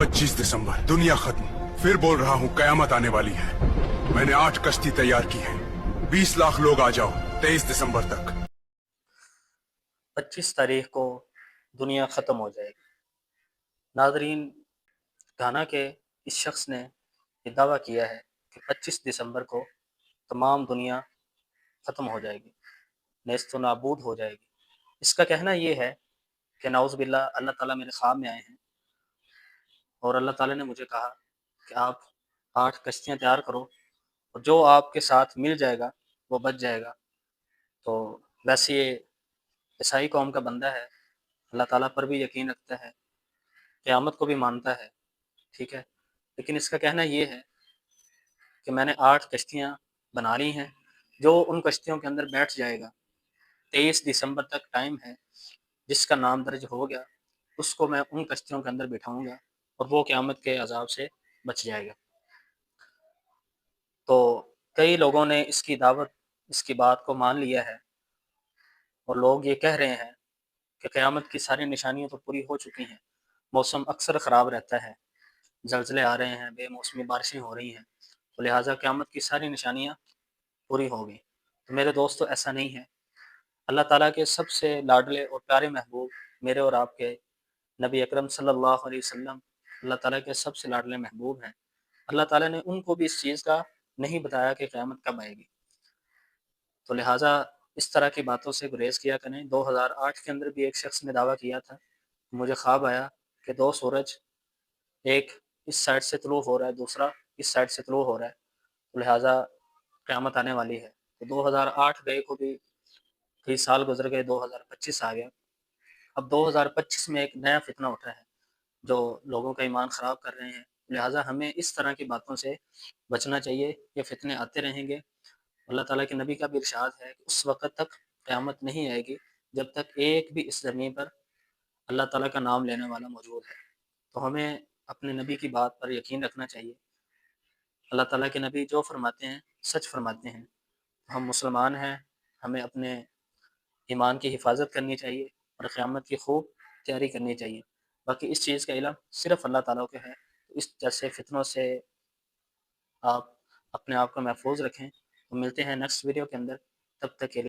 25 दिसंबर, दुनिया खत्म। फिर बोल रहा हूँ, कयामत आने वाली है। मैंने 8 कश्ती तैयार की है। 20 लाख लोग आ जाओ 23 दिसंबर तक। 25 तारीख को दुनिया ख़त्म हो जाएगी। नाज़रीन, घाना के इस शख्स ने ये दावा किया है कि 25 दिसंबर को तमाम दुनिया ख़त्म हो जाएगी, नेस्त नाबूद हो जाएगी। इसका कहना ये है कि नाउज़ बिल्लाह, अल्लाह ताला मेरे ख्वाब में आए हैं और अल्लाह ताला ने मुझे कहा कि आप 8 कश्तियाँ तैयार करो और जो आपके साथ मिल जाएगा वो बच जाएगा। तो वैसे ये ईसाई कौम का बंदा है, अल्लाह ताला पर भी यकीन रखता है, क़यामत को भी मानता है, ठीक है। लेकिन इसका कहना ये है कि मैंने 8 कश्तियाँ बना ली हैं, जो उन कश्तियों के अंदर बैठ जाएगा, 23 दिसंबर तक टाइम है, जिसका नाम दर्ज हो गया उसको मैं उन कश्तियों के अंदर बिठाऊँगा और वो क़यामत के अज़ाब से बच जाएगा। तो कई लोगों ने इसकी बात को मान लिया है और लोग ये कह रहे हैं कि क़यामत की सारी निशानियाँ तो पूरी हो चुकी हैं। मौसम अक्सर ख़राब रहता है, ज़लज़ले आ रहे हैं, बेमौसमी बारिशें हो रही हैं, तो लिहाज़ा क़यामत की सारी निशानियाँ पूरी हो गई। तो मेरे दोस्तों, ऐसा नहीं है। अल्लाह ताला के सबसे लाडले और प्यारे महबूब मेरे और आपके नबी अकरम सल्लल्लाहु अलैहि वसल्लम अल्लाह ताला के सबसे लाडले महबूब हैं। अल्लाह ताला ने उनको भी इस चीज़ का नहीं बताया कि क़यामत कब आएगी। तो लिहाज़ा इस तरह की बातों से गुरेज़ किया करें। 2008 के अंदर भी एक शख्स ने दावा किया था, मुझे ख्वाब आया कि 2 सूरज, एक इस साइड से तुलू हो रहा है, दूसरा इस साइड से तुलू हो रहा है, तो लिहाज़ा क़यामत आने वाली है। तो 2008 गए को भी कई साल गुज़र गए, 2025 आ गया। अब 2025 में एक नया फ़ितना उठा है, जो लोगों का ईमान ख़राब कर रहे हैं। लिहाज़ा हमें इस तरह की बातों से बचना चाहिए, ये फ़ितने आते रहेंगे। अल्लाह ताला के नबी का भी इरशाद है कि उस वक़्त तक क़यामत नहीं आएगी, जब तक एक भी इस ज़मीन पर अल्लाह ताला का नाम लेने वाला मौजूद है। तो हमें अपने नबी की बात पर यकीन रखना चाहिए। अल्लाह ताला के नबी जो फ़रमाते हैं, सच फ़रमाते हैं। हम मुसलमान हैं, हमें अपने ईमान की हिफ़ाज़त करनी चाहिए और क़यामत की खूब तैयारी करनी चाहिए। बाकी इस चीज़ का इल्म सिर्फ़ अल्लाह ताला को है। इस जैसे फ़ितनों से आप अपने आप को महफ़ूज़ रखें। तो मिलते हैं नेक्स्ट वीडियो के अंदर, तब तक के लिए।